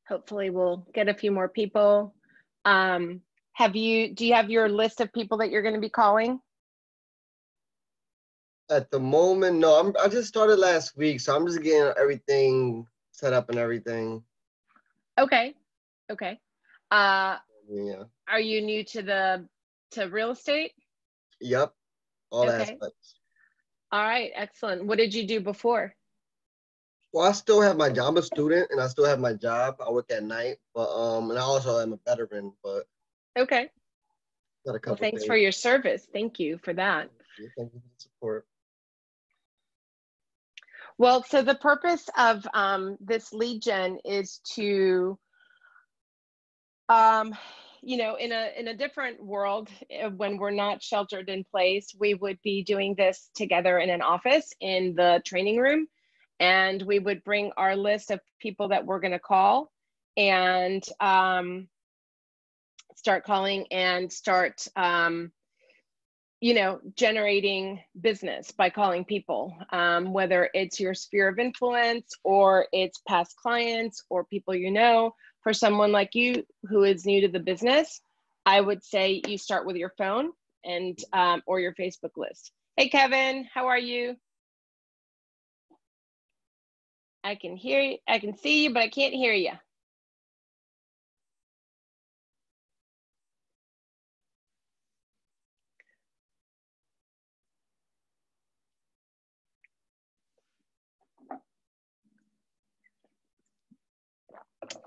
Hopefully we'll get a few more people. Do you have your list of people that you're going to be calling? At the moment, no. I just started last week, so I'm just getting everything set up and everything. Okay. Okay. Yeah. Are you new to real estate? Yep. All Okay. aspects. All right. Excellent. What did you do before? Well, I still have my job. I'm a student, and I still have my job. I work at night, but and I also am a veteran. But Okay. got a Well, couple thanks things. for your service. Thank you for that. Thank you for the support. Well, so the purpose of this lead gen is to, you know, in a different world, when we're not sheltered in place, we would be doing this together in an office in the training room, and we would bring our list of people that we're going to call and start calling and start you know, generating business by calling people, whether it's your sphere of influence or it's past clients or people you know. For someone like you who is new to the business, I would say you start with your phone and or your Facebook list. Hey, Kevin, how are you? I can hear you, I can see you, but I can't hear you.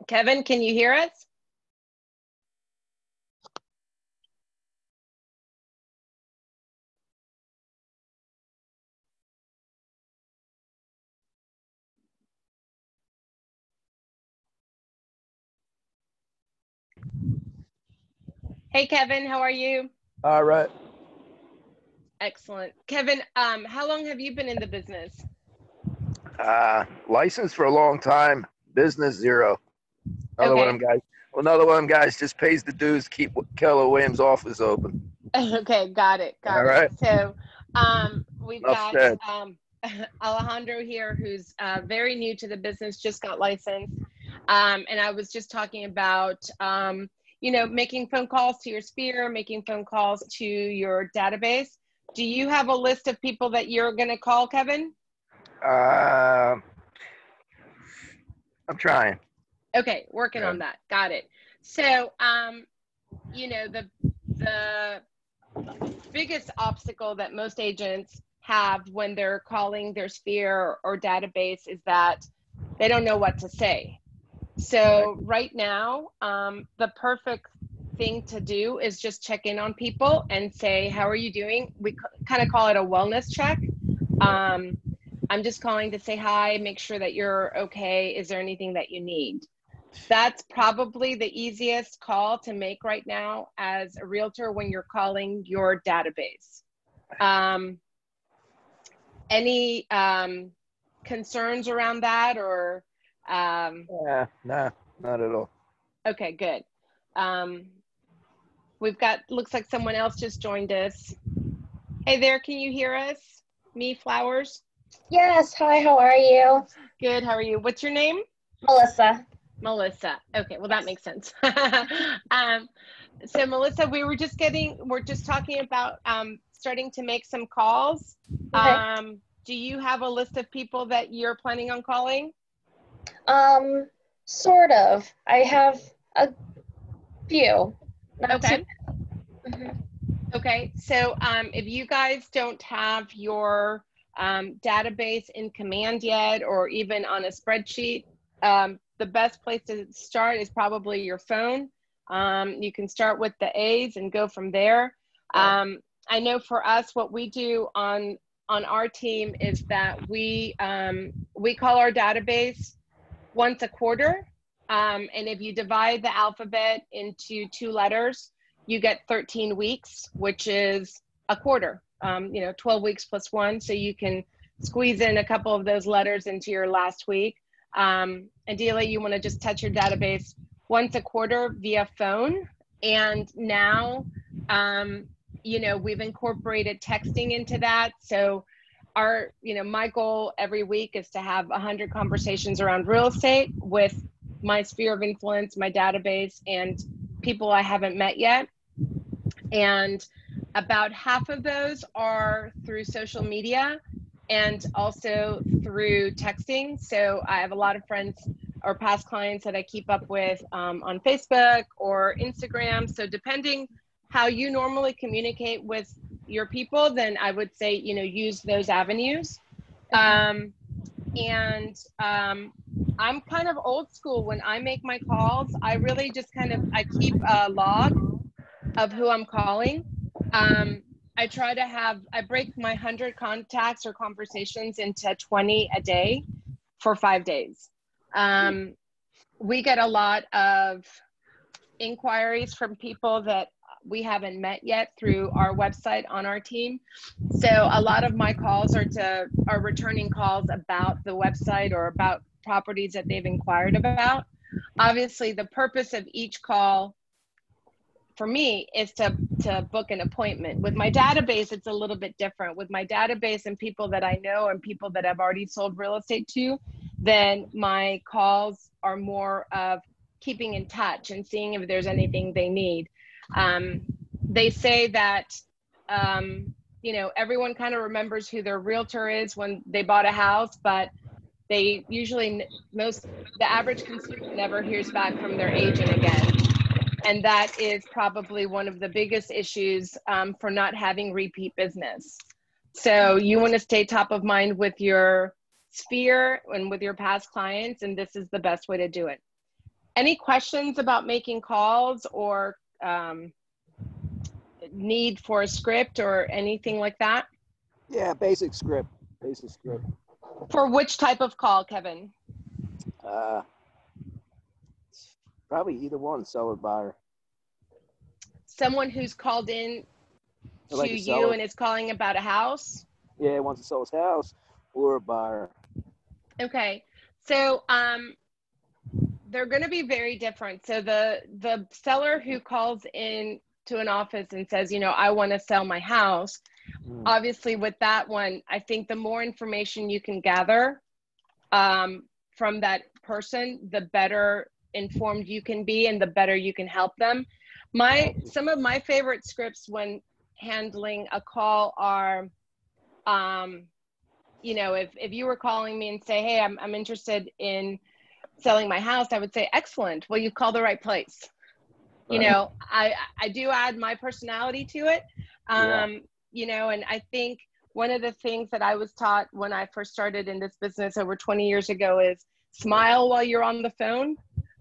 Kevin, can you hear us? Hey, Kevin, how are you? All right. Excellent. Kevin, how long have you been in the business? Licensed for a long time, business zero. Another Okay. one of them guys. Well, another one of them guys just pays the dues, keep Keller Williams' office open. Okay, got it. All right. So we've Enough got said. Alejandro here, who's very new to the business, just got licensed. And I was just talking about, you know, making phone calls to your sphere, making phone calls to your database. Do you have a list of people that you're going to call, Kevin? I'm trying. Okay, working on that. Got it. So, you know, the biggest obstacle that most agents have when they're calling their sphere or database is that they don't know what to say. So right now, the perfect thing to do is just check in on people and say, how are you doing? We kind of call it a wellness check. I'm just calling to say hi, make sure that you're okay. Is there anything that you need? That's probably the easiest call to make right now as a realtor when you're calling your database. Any concerns around that or? Yeah, nah, not at all. Okay, good. We've got, looks like someone else just joined us. Hey there, can you hear us? Me, Flowers? Yes, hi, how are you? Good, how are you? What's your name? Melissa. Melissa. Okay, well that makes sense. So Melissa, we're just talking about starting to make some calls. Okay. Do you have a list of people that you're planning on calling? Sort of. I have a few. Not Okay. too. Okay, so if you guys don't have your database in command yet, or even on a spreadsheet, the best place to start is probably your phone. You can start with the A's and go from there. I know for us, what we do on our team is that we call our database once a quarter. And if you divide the alphabet into 2 letters, you get 13 weeks, which is a quarter, you know, 12 weeks plus 1. So you can squeeze in a couple of those letters into your last week. Ideally, you want to just touch your database once a quarter via phone. And now, you know, we've incorporated texting into that. So our, you know, my goal every week is to have 100 conversations around real estate with my sphere of influence, my database, and people I haven't met yet. And about half of those are through social media and also through texting. So I have a lot of friends or past clients that I keep up with on Facebook or Instagram. So depending how you normally communicate with your people, then I would say, you know, use those avenues. I'm kind of old school when I make my calls. I really just I keep a log of who I'm calling. I try to I break my 100 contacts or conversations into 20 a day for 5 days. We get a lot of inquiries from people that we haven't met yet through our website on our team. So a lot of my calls are returning calls about the website or about properties that they've inquired about. Obviously, the purpose of each call for me is to book an appointment. With my database, it's a little bit different. With my database and people that I know and people that I've already sold real estate to, then my calls are more of keeping in touch and seeing if there's anything they need. They say that, you know, everyone kind of remembers who their realtor is when they bought a house, but they usually, the average consumer never hears back from their agent again. And that is probably one of the biggest issues for not having repeat business. So you want to stay top of mind with your sphere and with your past clients, and this is the best way to do it. Any questions about making calls or need for a script or anything like that? Yeah, basic script. Basic script. For which type of call, Kevin? Probably either one, seller, buyer. Someone who's called in to Like you and is calling about a house? Yeah, wants to sell his house, or a buyer. Okay, so they're going to be very different. So the seller who calls in to an office and says, you know, I want to sell my house, obviously with that one, I think the more information you can gather from that person, the better informed you can be and the better you can help them. Some of my favorite scripts when handling a call are, you know, if you were calling me and say, hey, I'm interested in selling my house, I would say, excellent. Well, you called the right place. You know, I do add my personality to it. You know, and I think one of the things that I was taught when I first started in this business over 20 years ago is smile while you're on the phone.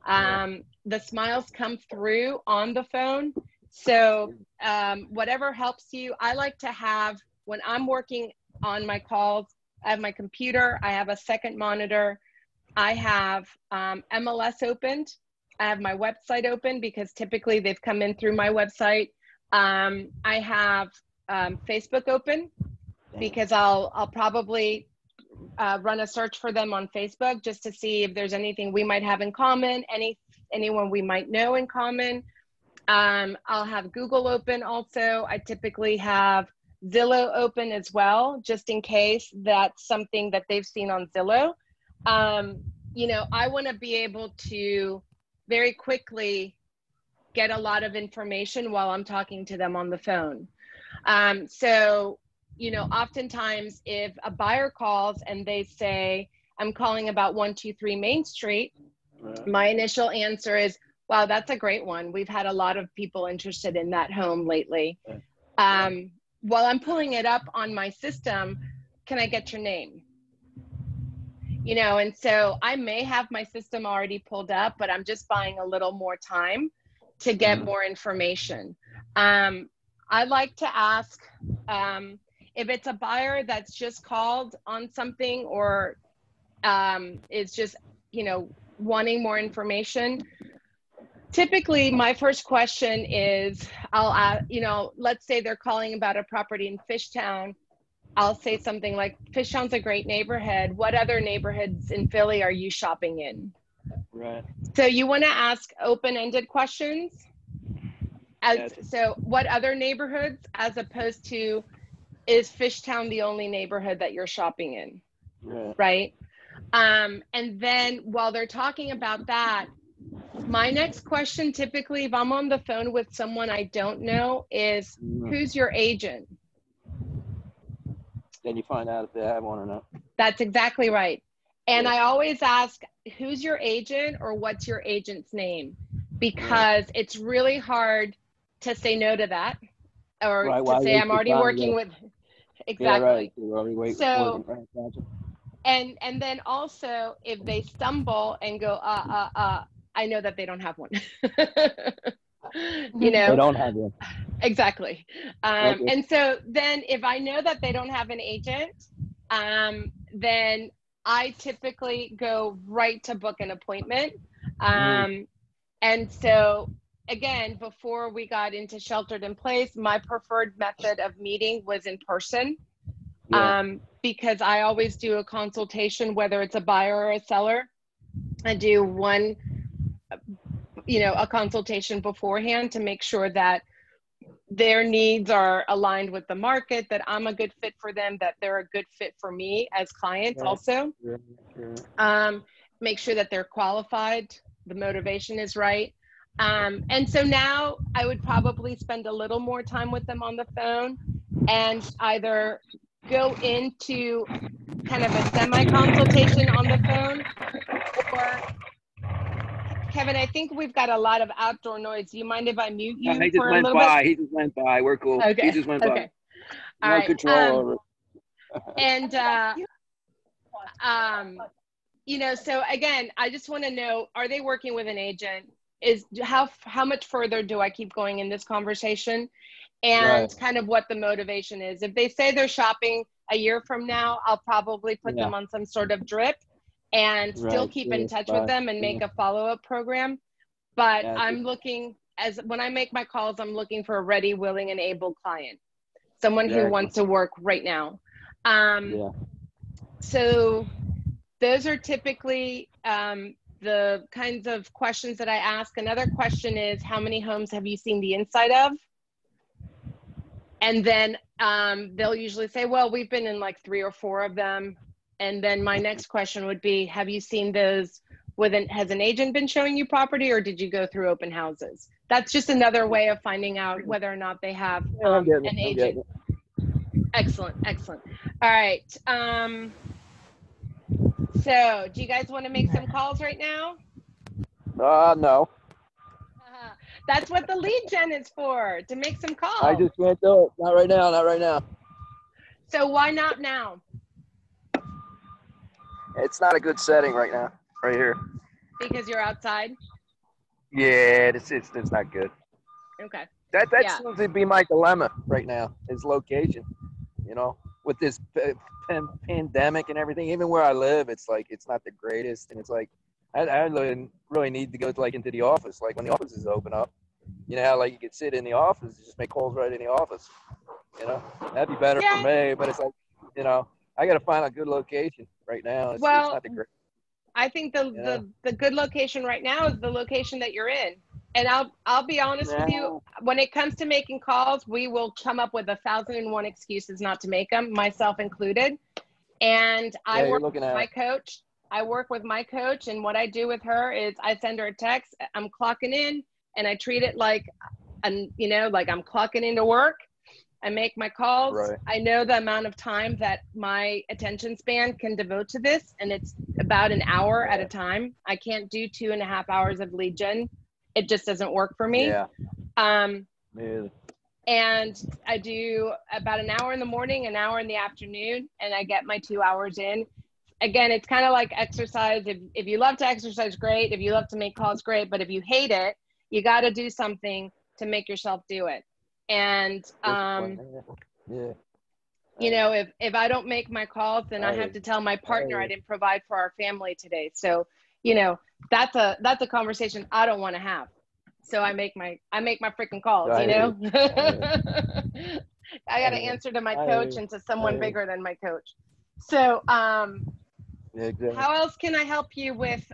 The smiles come through on the phone. So whatever helps you. I like to have, when I'm working on my calls, I have my computer, I have a second monitor, I have MLS opened, I have my website open because typically they've come in through my website. I have Facebook open because I'll probably run a search for them on Facebook just to see if there's anything we might have in common, anyone we might know in common. I'll have Google open also. I typically have Zillow open as well, just in case that's something that they've seen on Zillow. You know, I want to be able to very quickly get a lot of information while I'm talking to them on the phone. So, you know, oftentimes if a buyer calls and they say, I'm calling about 123 Main Street, my initial answer is, wow, that's a great one. We've had a lot of people interested in that home lately. While I'm pulling it up on my system, can I get your name? You know, and so I may have my system already pulled up, but I'm just buying a little more time to get more information. I like to ask if it's a buyer that's just called on something or is just, you know, wanting more information. Typically, my first question is, I'll ask, you know, let's say they're calling about a property in Fishtown. I'll say something like, Fishtown's a great neighborhood. What other neighborhoods in Philly are you shopping in? Right. So you want to ask open-ended questions. So what other neighborhoods, as opposed to, is Fishtown the only neighborhood that you're shopping in? Right? And then while they're talking about that, my next question, typically, if I'm on the phone with someone I don't know, is who's your agent? Then you find out if they have one or not. That's exactly right. And Yeah. I always ask, who's your agent or what's your agent's name? Because it's really hard to say no to that, or Right, to why say waste I'm your already time working with, exactly. Yeah, right. You're already So, working, right, gotcha. and then also if they stumble and go, I know that they don't have one. You know, They don't have one. exactly. Okay. And so then if I know that they don't have an agent, then I typically go right to book an appointment. And so again, before we got into sheltered in place, my preferred method of meeting was in person. Yeah. Because I always do a consultation, whether it's a buyer or a seller. I do one, a consultation beforehand to make sure that their needs are aligned with the market, that I'm a good fit for them, that they're a good fit for me as clients also. Make sure that they're qualified, the motivation is right. And so now I would probably spend a little more time with them on the phone and either go into kind of a semi-consultation on the phone, or Kevin, I think we've got a lot of outdoor noise. Do you mind if I mute you He just for a went little by. bit? He just went by. We're cool. Okay. He just went by. Okay. All No right. control over it. And so again, I just want to know, are they working with an agent? How much further do I keep going in this conversation? And kind of what the motivation is. If they say they're shopping a year from now, I'll probably put them on some sort of drip and still keep in touch with them and make a follow-up program. But I'm looking, when I make my calls, I'm looking for a ready, willing, and able client, someone who wants to work right now. So those are typically the kinds of questions that I ask. Another question is, how many homes have you seen the inside of? And then they'll usually say, well, we've been in like 3 or 4 of them. And then my next question would be, have you seen those has an agent been showing you property, or did you go through open houses? That's just another way of finding out whether or not they have an agent. Excellent, excellent. All right. So do you guys want to make some calls right now? No. That's what the lead gen is for, to make some calls. I just can't do it. Not right now. Not right now. So why not now? It's not a good setting right now, right here. Because you're outside? Yeah, it's not good. Okay. That seems to be my dilemma right now, is location. With this pandemic and everything, even where I live, it's like it's not the greatest, and it's like I really need to go into the office. Like when the offices open up, how like you could sit in the office, just make calls right in the office. That'd be better for me. But it's like, I got to find a good location right now. It's not the great. I think the good location right now is the location that you're in. And I'll be honest with you, when it comes to making calls, we will come up with 1,001 excuses not to make them, myself included. And I work with my coach. And what I do with her is I send her a text. I'm clocking in, and I treat it like I'm clocking into work. I make my calls. Right. I know the amount of time that my attention span can devote to this, and it's about an hour at a time. I can't do 2.5 hours of lead gen. It just doesn't work for me. Yeah. And I do about an hour in the morning, an hour in the afternoon, and I get my 2 hours in. Again, it's kind of like exercise. If you love to exercise, great. If you love to make calls, great. But if you hate it, you got to do something to make yourself do it. And, if I don't make my calls, then I have to tell my partner I didn't provide for our family today. So, that's a conversation I don't want to have. So I make my freaking calls, I got to answer to my coach and to someone bigger than my coach. So, how else can I help you with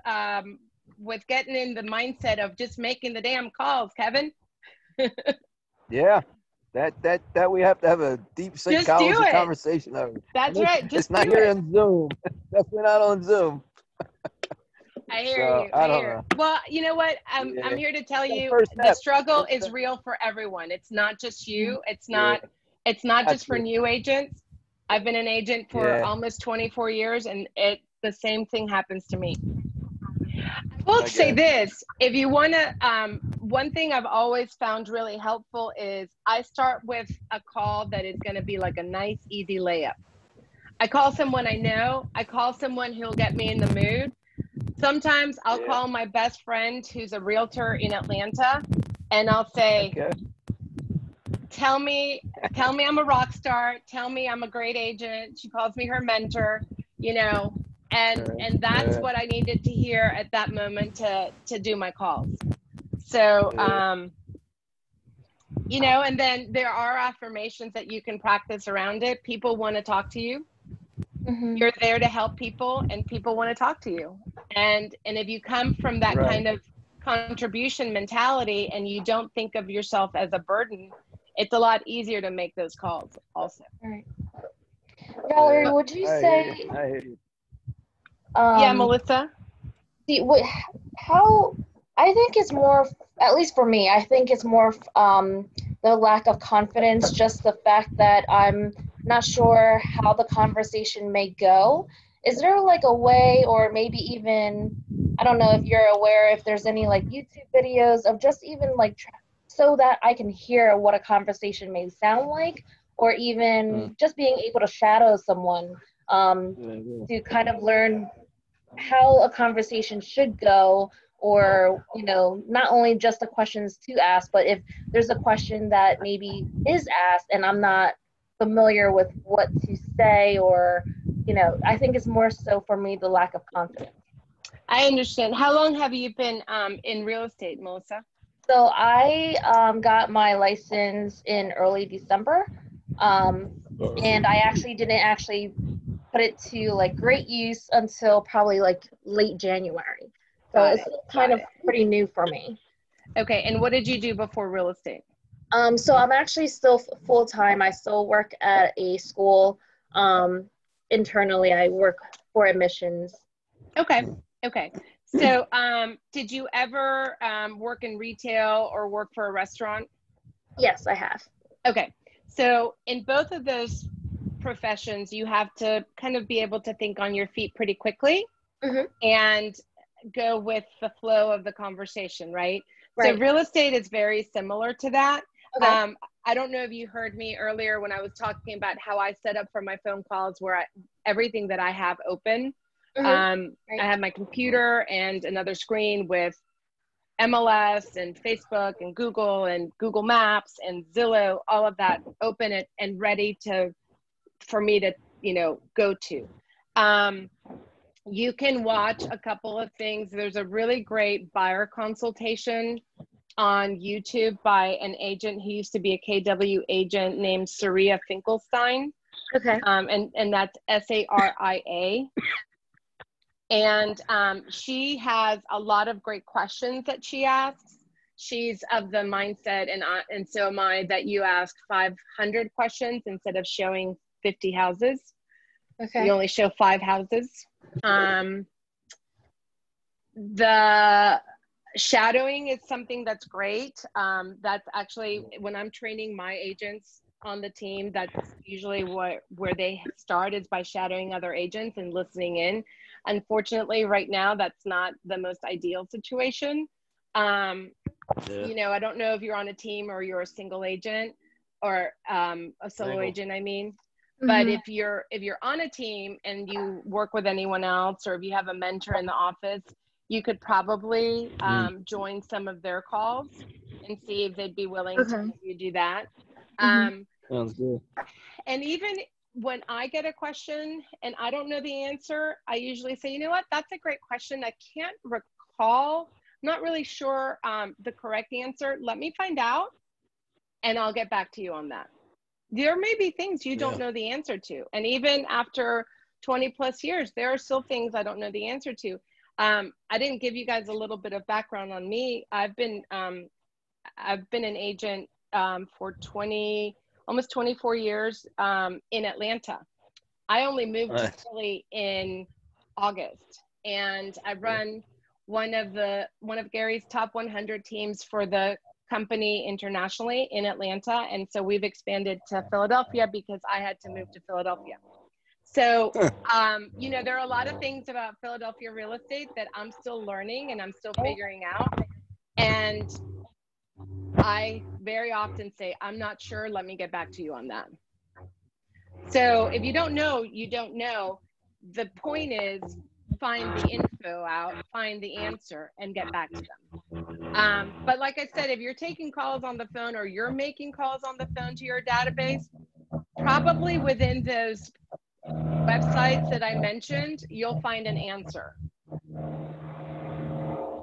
getting in the mindset of just making the damn calls, Kevin? Yeah. That we have to have a deep psychology it. conversation of. That's right. Just It's not do here it. on Zoom. Definitely not on Zoom. I hear So, you. I I don't hear. know. Well, you know what? I'm Yeah. here to tell Yeah, you first the step. struggle First is step. real for everyone. It's not just you. It's Yeah. not just for Gotcha. new agents. I've been an agent for Yeah. almost 24 years, and the same thing happens to me. I will say Okay. this: if you want to, one thing I've always found really helpful is I start with a call that is going to be like a nice, easy layup. I call someone I know. I call someone who'll get me in the mood. Sometimes I'll Yeah. call my best friend who's a realtor in Atlanta, and I'll say, Okay. tell me I'm a rock star. Tell me I'm a great agent. She calls me her mentor, you know, and that's what I needed to hear at that moment to do my calls. So, you know, and then there are affirmations that you can practice around it. People want to talk to you. Mhm. You're there to help people, and people want to talk to you. And if you come from that Right. kind of contribution mentality and you don't think of yourself as a burden, it's a lot easier to make those calls also. Right. Valerie, Yeah. would you I say, hear you. I hear you. Yeah, Melissa? how, I think it's more, at least for me, I think it's more the lack of confidence, just the fact that I'm not sure how the conversation may go. Is there like a way, or maybe even, I don't know if you're aware, if there's any like YouTube videos of just even like so that I can hear what a conversation may sound like, or even just being able to shadow someone to kind of learn how a conversation should go, or you know, not only just the questions to ask, but if there's a question that maybe is asked and I'm not familiar with what to say, or you know, I think it's more so for me the lack of confidence. I understand. How long have you been in real estate, Melissa? So I got my license in early December, and I actually didn't actually put it to like great use until probably like late January. So Got it's it. kind Got of it. pretty new for me. Okay, and what did you do before real estate? So I'm actually still full time. I still work at a school. Internally, I work for admissions. Okay. Okay. So, did you ever work in retail or work for a restaurant? Yes, I have. Okay. So, in both of those professions, you have to kind of be able to think on your feet pretty quickly and go with the flow of the conversation, right? So, real estate is very similar to that. Okay. I don't know if you heard me earlier when I was talking about how I set up for my phone calls where everything that I have open. I have my computer and another screen with MLS and Facebook and Google Maps and Zillow, all of that open and ready for me to, you know, go to. You can watch a couple of things. There's a really great buyer consultation on YouTube by an agent who used to be a KW agent named Saria Finkelstein. Okay. And that's Saria. And she has a lot of great questions that she asks. She's of the mindset, and so am I, that you ask 500 questions instead of showing 50 houses. Okay. You only show 5 houses. The shadowing is something that's great. That's actually, when I'm training my agents on the team, that's usually where they start, is by shadowing other agents and listening in. Unfortunately, right now, that's not the most ideal situation. You know, I don't know if you're on a team or you're a single agent, or a solo agent, I mean. But if you're on a team and you work with anyone else, or if you have a mentor in the office, you could probably join some of their calls and see if they'd be willing to have you do that. Sounds good. And even when I get a question and I don't know the answer, I usually say, you know what, that's a great question. I can't recall, I'm not really sure the correct answer. Let me find out and I'll get back to you on that. There may be things you don't know the answer to. And even after 20 plus years, there are still things I don't know the answer to. I didn't give you guys a little bit of background on me. I've been an agent for almost 24 years in Atlanta. I only moved to Philly in August, and I run one of Gary's top 100 teams for the company internationally in Atlanta. And so we've expanded to Philadelphia because I had to move to Philadelphia. So, you know, there are a lot of things about Philadelphia real estate that I'm still learning and I'm still figuring out. And I very often say, I'm not sure, let me get back to you on that. So if you don't know, you don't know. The point is, find the info out, find the answer, and get back to them. But like I said, if you're taking calls on the phone or you're making calls on the phone to your database, probably within those websites that I mentioned, you'll find an answer.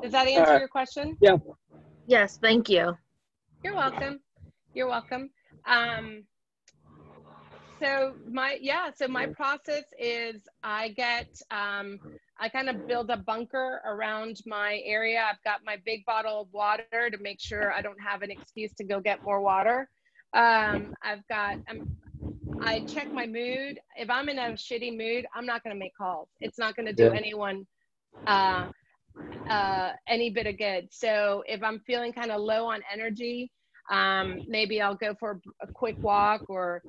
Does that answer your question? Yeah. Yes, thank you. You're welcome. You're welcome. So my process is I kind of build a bunker around my area. I've got my big bottle of water to make sure I don't have an excuse to go get more water. I check my mood. If I'm in a shitty mood, I'm not going to make calls. It's not going to do anyone any bit of good. So if I'm feeling kind of low on energy, maybe I'll go for a quick walk or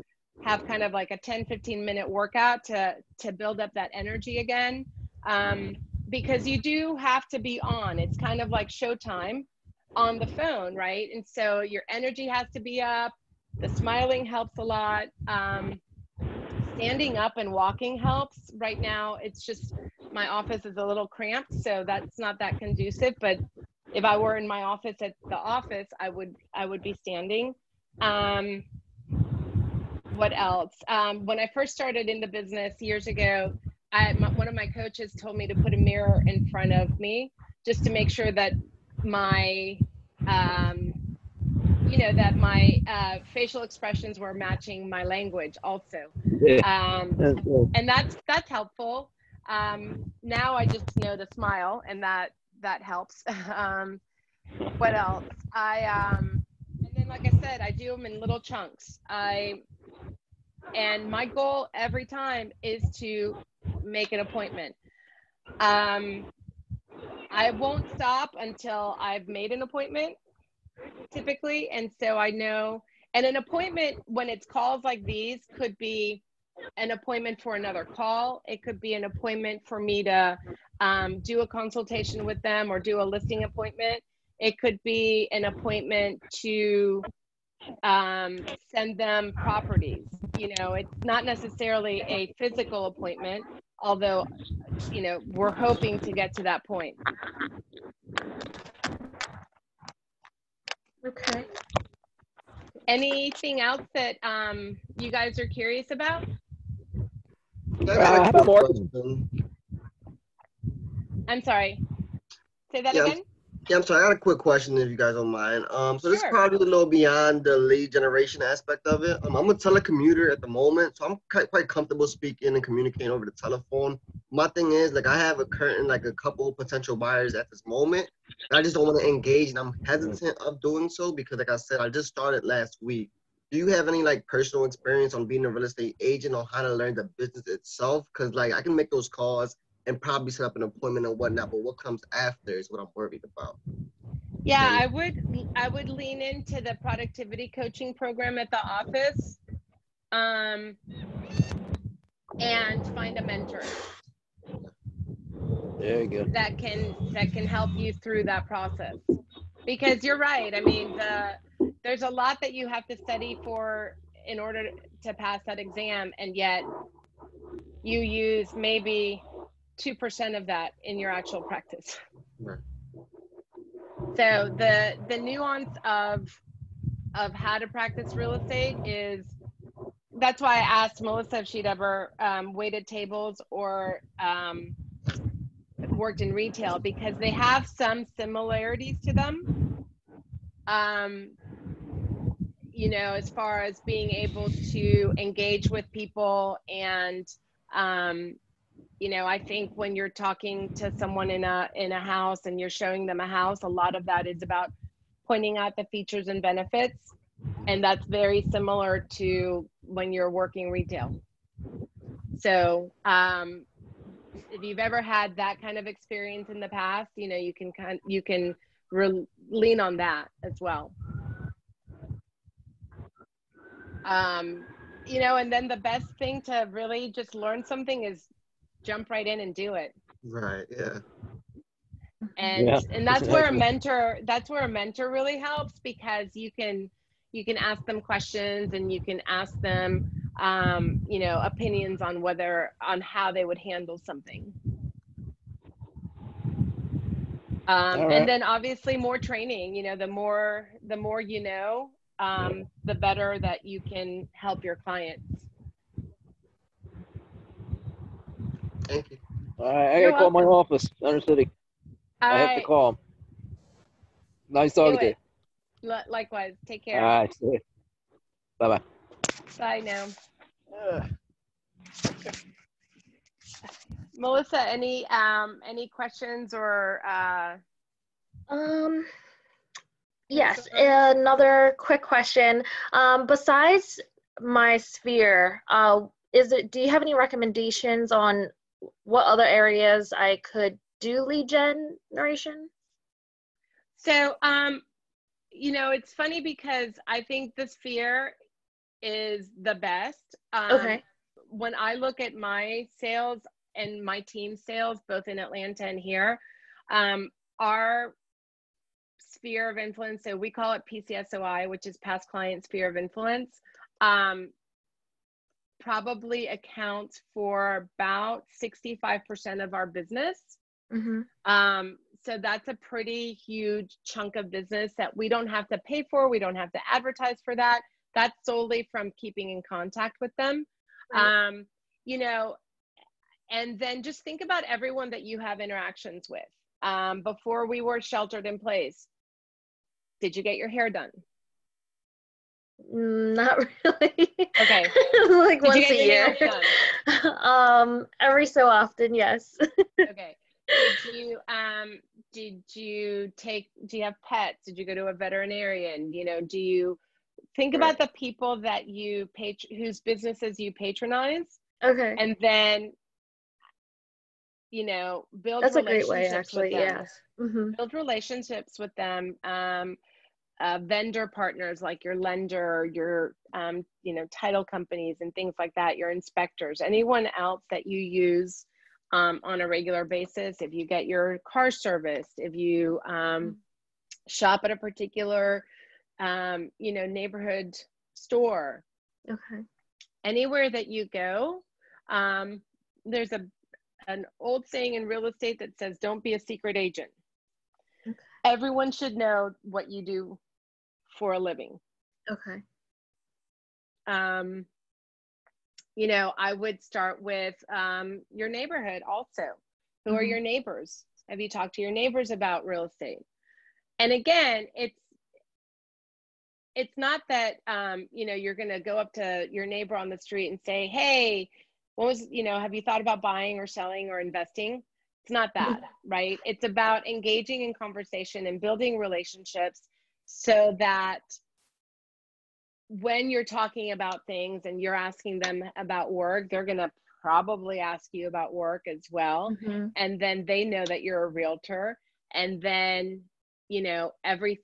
have kind of like a 10-15 minute workout to build up that energy again. Because you do have to be on. It's kind of like showtime on the phone, right? And so your energy has to be up. The smiling helps a lot. Standing up and walking helps. Right now, it's just my office is a little cramped, so that's not that conducive. But if I were in my office at the office, I would be standing. What else? When I first started in the business years ago, one of my coaches told me to put a mirror in front of me just to make sure that my facial expressions were matching my language also. And that's helpful. Now I just know to smile, and that helps. What else? And then, like I said, I do them in little chunks. And my goal every time is to make an appointment. I won't stop until I've made an appointment, typically. And so I know, and an appointment when it's calls like these could be an appointment for another call. It could be an appointment for me to do a consultation with them or do a listing appointment. It could be an appointment to send them properties. You know, it's not necessarily a physical appointment, although, you know, we're hoping to get to that point. Okay. Anything else that you guys are curious about? I got a quick question. I'm sorry. Say that again? I'm sorry. I got a quick question if you guys don't mind. So this is probably a little beyond the lead generation aspect of it. I'm a telecommuter at the moment, so I'm quite comfortable speaking and communicating over the telephone. My thing is, like, I have a couple potential buyers at this moment. And I just don't want to engage, and I'm hesitant of doing so because, like I said, I just started last week. Do you have any like personal experience on being a real estate agent or how to learn the business itself? Because like I can make those calls and probably set up an appointment and whatnot, but what comes after is what I'm worried about. Yeah, I would lean into the productivity coaching program at the office, and find a mentor. There you go. That can help you through that process. Because you're right. I mean, there's a lot that you have to study for in order to pass that exam, and yet you use maybe 2% of that in your actual practice. Right. So the nuance of how to practice real estate is, that's why I asked Melissa if she'd ever waited tables or worked in retail, because they have some similarities to them. You know, as far as being able to engage with people and you know, I think when you're talking to someone in a house and you're showing them a house, a lot of that is about pointing out the features and benefits. And that's very similar to when you're working retail. So if you've ever had that kind of experience in the past, you know, you can lean on that as well. You know, and then the best thing to really just learn something is jump right in and do it. Right. Yeah. And that's where a mentor really helps, because you can ask them questions and you can ask them you know, opinions on how they would handle something. And then obviously more training, you know, the more you know, the better that you can help your clients. Thank you. All right, I gotta call my office, Center City. I have to call them. Nice talking to you. Likewise. Take care. All right, see you. Bye-bye. Bye now. Melissa, any questions or yes, another quick question. Besides my sphere, do you have any recommendations on what other areas I could do lead generation? So you know, it's funny because I think the sphere is the best. Okay. When I look at my sales and my team sales, both in Atlanta and here, our sphere of influence, so we call it PCSOI, which is past client sphere of influence, probably accounts for about 65% of our business. Mm-hmm. So that's a pretty huge chunk of business that we don't have to pay for. We don't have to advertise for that. That's solely from keeping in contact with them. Right. You know, and then just think about everyone that you have interactions with. Before we were sheltered in place, did you get your hair done? Not really. Okay. Like once a year. Every so often, yes. Okay. Do you have pets? Did you go to a veterinarian? You know, do you think about the people that whose businesses you patronize? Okay. And then, you know, build That's relationships a great way, actually, with them. yes. Mm-hmm. Build relationships with them. Vendor partners like your lender, your you know, title companies and things like that, your inspectors, anyone else that you use on a regular basis. If you get your car serviced, if you shop at a particular you know, neighborhood store, okay, anywhere that you go, there's an old saying in real estate that says, don't be a secret agent. Okay. Everyone should know what you do for a living. Okay. You know, I would start with your neighborhood also. Who are your neighbors? Have you talked to your neighbors about real estate? And again, it's not that you know, you're going to go up to your neighbor on the street and say, hey, you know, have you thought about buying or selling or investing? It's not that, right? It's about engaging in conversation and building relationships so that when you're talking about things and you're asking them about work, they're going to probably ask you about work as well. And then they know that you're a realtor. And then, you know, every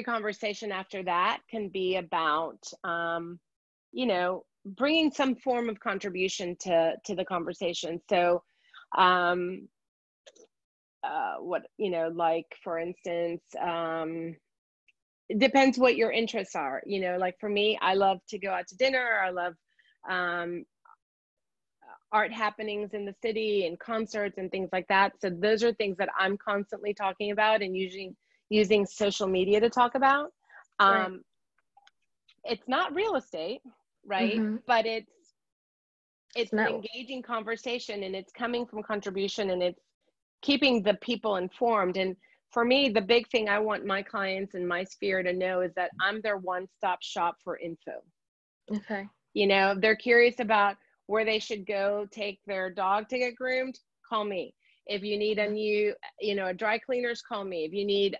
conversation after that can be about, you know, bringing some form of contribution to the conversation. So, what, you know, like for instance, it depends what your interests are. You know, like for me, I love to go out to dinner. I love art happenings in the city and concerts and things like that. So those are things that I'm constantly talking about and using social media to talk about. Right. It's not real estate, right? But it's an engaging conversation, and it's coming from contribution, and it's keeping the people informed. And for me, the big thing I want my clients and my sphere to know is that I'm their one-stop shop for info. Okay. You know, if they're curious about where they should go take their dog to get groomed, call me. If you need a new, you know, a dry cleaners, call me. If you need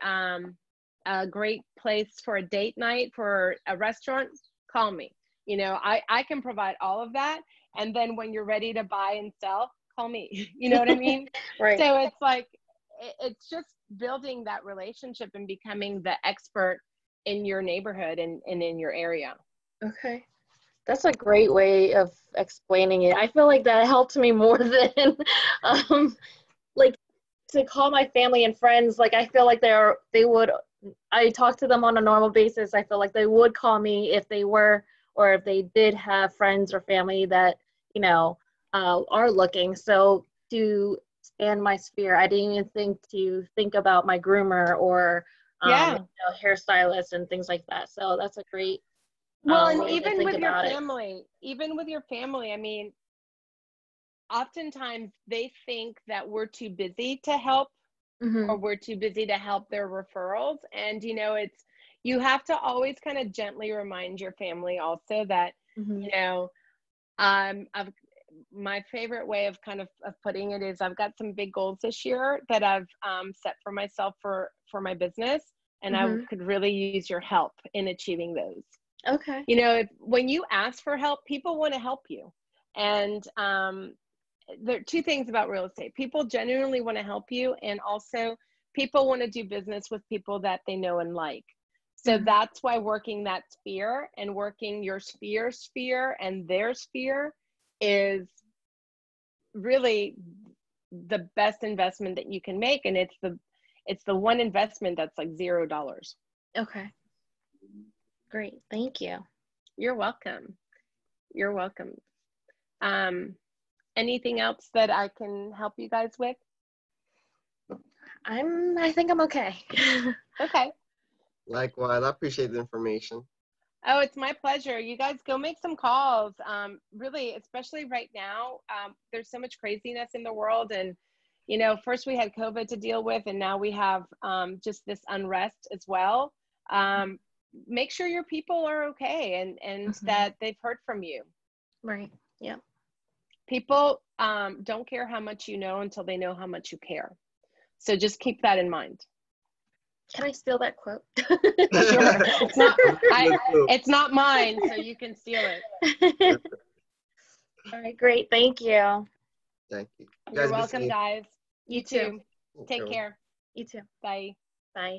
a great place for a date night, for a restaurant, call me. You know, I can provide all of that. And then when you're ready to buy and sell, call me. You know what I mean? Right. So it's like, it's just building that relationship and becoming the expert in your neighborhood and in your area. Okay. That's a great way of explaining it. I feel like that helped me more than like to call my family and friends. Like I feel like I talk to them on a normal basis. I feel like they would call me if they were, or if they did have friends or family that, you know, are looking. So to expand my sphere, I didn't even think about my groomer or you know, hairstylist and things like that. So that's a great well, and way to even think with your about it. family, I mean, oftentimes they think that we're too busy to help, or we're too busy to help their referrals. And, you know, you have to always kind of gently remind your family also that, you know, my favorite way of kind of putting it is I've got some big goals this year that I've set for myself for my business. And I could really use your help in achieving those. Okay. You know, when you ask for help, people want to help you. And there are two things about real estate. People genuinely want to help you. And also people want to do business with people that they know and like. So that's why working that sphere and working your sphere and their sphere is really the best investment that you can make. And it's the one investment that's like $0. Okay. Great. Thank you. You're welcome. You're welcome. Anything else that I can help you guys with? I think I'm okay. Okay. Likewise, I appreciate the information. Oh, it's my pleasure. You guys go make some calls. Really, especially right now, there's so much craziness in the world. And, you know, first we had COVID to deal with, and now we have just this unrest as well. Make sure your people are okay and that they've heard from you. Right. Yeah. People don't care how much you know until they know how much you care. So just keep that in mind. Can I steal that quote? Sure. It's not mine, so you can steal it. All right, great. Thank you. Thank you. You're welcome, guys. You too. Take care. You too. Bye. Bye.